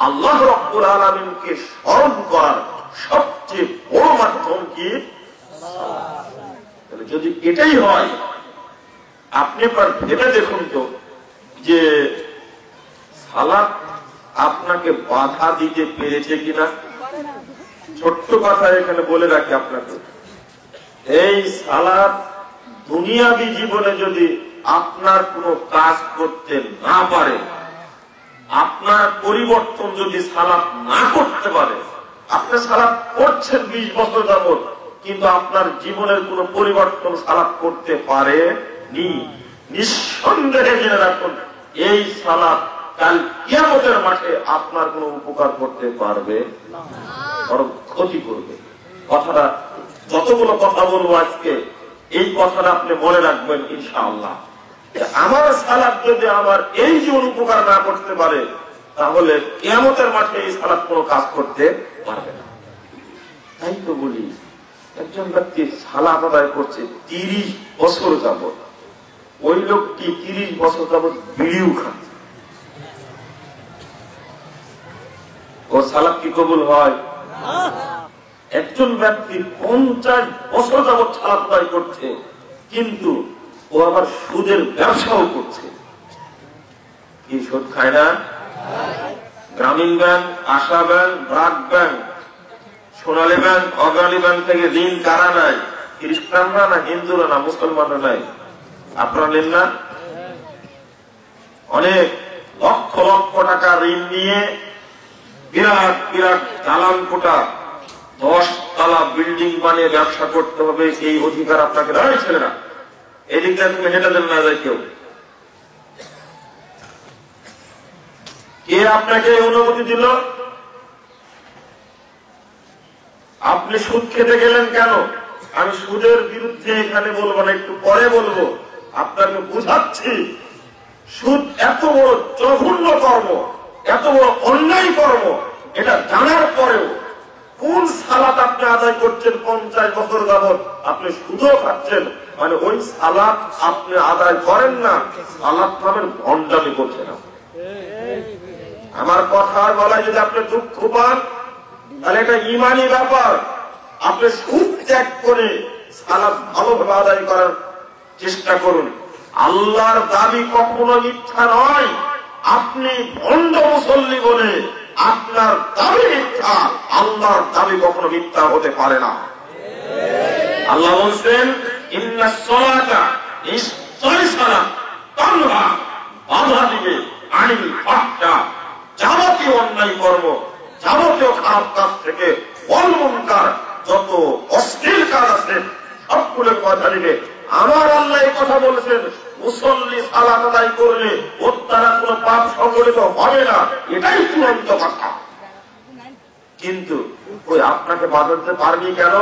আল্লাহ রাব্বুল আলামিনকে স্মরণ করার সবচেয়ে বড় মাধ্যম কি? যদি এটাই হয়, আপনি একবার ভেবে দেখুন তো যে সালাত আপনাকে বাধা দিতে পেরেছে কিনা। ছোট্ট কথা এখানে বলে রাখি আপনাকে, এই সালাত দুনিয়াবী জীবনে যদি আপনার কোনো কাজ করতে না পারে, আপনার পরিবর্তন যদি সালাত না করতে পারে, আপনি সালাত করছেন 20 বছর যাবত, কিন্তু আপনার জীবনের কোনো পরিবর্তন সালাত করতে পারেনি, নিঃসন্দেহে জেনে রাখুন এই সালাত কাল কিয়ামতের মাঠে আপনার কোনো উপকার করতে পারবে না, বরং ক্ষতি করবে। কথাটা যতগুলো কথা বলবো আজকে, এই কথাটা আপনি মনে রাখবেন ইনশাআল্লাহ। আমার সালাত যদি আমার এই জীবন উপকার না করতে পারে, তাহলে কিয়ামতের মাঠে এই সালাত কোনো কাজ করতে পারবে না। তাই তো বলি, একজন ব্যক্তি সালাত আদায় করছে 30 বছর যাবত, ওই লোকটি 30 বছর যাবত বিড়িও খাচ্ছে, ও সালাত কি কবুল হয়? একজন ব্যক্তি 50 বছর যাবত সালাত আদায় করছে, কিন্তু ও আবার সুদের ব্যবসাও করছে। কি সুদ খায় না? গ্রামীণ ব্যাংক, আশা ব্যাংক, ব্রাক ব্যাংক, সোনালী ব্যাংক, অগ্রণী ব্যাংক থেকে ঋণ কারা নাই? খ্রিস্টানরা না, হিন্দুরা না, মুসলমানরা নাই? আপনারা নেন না? অনেক লক্ষ লক্ষ টাকা ঋণ নিয়ে বিরাট বিরাট দালান কোটা 10 তলা বিল্ডিং বানিয়ে ব্যবসা করতে হবে, এই অধিকার আপনাকে দেয় ছেলেরা। এদিকটা তুমি হেঁটে দেন না যায় কেউ। কে আপনাকে অনুমতি দিল? আপনি সুদ খেতে গেলেন কেন? আমি সুদের বিরুদ্ধে এখানে বলবো না, একটু পরে বলবো। আপনাকে বুঝাচ্ছি, সুদ এত বড় জঘন্য কর্ম, এত বড় অন্যায় কর্ম, এটা জানার পরেও কোন সালাত আপনি আদায় করছেন 50 বছর যাবত, আপনি সুদও খাচ্ছেন, মানে ওই সালাত আপনি আদায় করেন না, সালাত নামের ভণ্ডামি করছেন। আমার কথার গলায় যদি আপনি দুঃখ পান, তাহলে এটা ইমানি ব্যাপার। আপনি সুদ ত্যাগ করে সালাত ভালোভাবে আদায় করার চেষ্টা করুন। আল্লাহর দাবি কখনো মিথ্যা নয়। আপনি ভণ্ড মুসল্লি বলে আপনার দাবি মিথ্যা, আল্লাহর দাবি কখনো মিথ্যা হতে পারে না। আল্লাহ বলছেন, ইন্নাস সালাতা, নিশ্চয় সালাত তানহা, বাধা দিবে আনিল ফাহশা, যাবতীয় অন্যায় কর্ম, যাবতীয় খারাপ কাজ থেকে, ওয়াল মুনকার, যত অশ্লীল কাজ আছে সবগুলো বাধা দিবে। আমার আল্লাহ এই কথা বলেছেন, মুসল্লি সালাত আদায় করলে ওর দ্বারা কোনো পাপ সংগঠিত হবে না, এটাই চূড়ান্ত কথা। কিন্তু ওই আপনাকে বাধা দিতে পারবি কেন?